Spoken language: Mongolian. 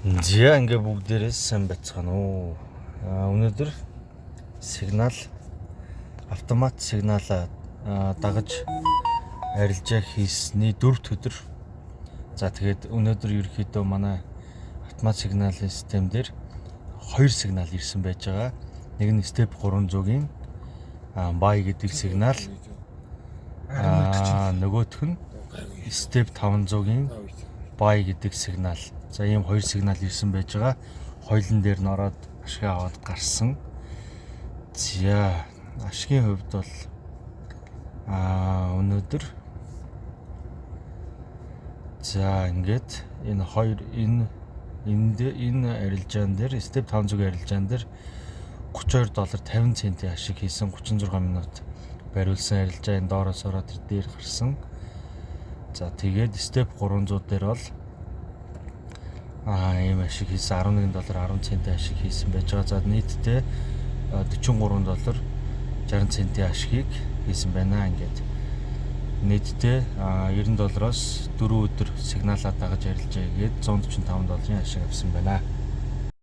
За ингээ бүгдээрээ сайн байцгаана уу. Өнөөдөр сигнал автомат сигналаа дагаж арилжаа хийсний 4-р өдөр. За тэгээд өнөөдөр ерөөхдөө манай автомат сигналын систем дээр 2 сигнал ирсэн байж байгаа. Нэг нь step 300-ийн buy гэдэг сигнал. Нөгөөх нь step 500-ийн buy гэдэг сигнал. За ийм 2 сигнал ирсэн байж байгаа. Хоёулын дээр нь ороод ашиг аваад гарсан. За ашигын хувьд бол өнөөдөр за ингээд энэ арилжаан дээр step 500-ийн арилжаан дээр $32.50 ашиг хийсэн 36 минут бариулсан арилжаа энэ доороос ороод дээр гарсан. За тэгээд step 300 дээр бол ийм ашиг хийсэн $11.10 ашиг хийсэн байж байгаа. За нийтдээ $43.60 ашигыг хийсэн байна. Ингээд нийтдээ $90-оос 4 өдөр сигналаа дагаж арилжаа гээд $145 ашиг авсан байна.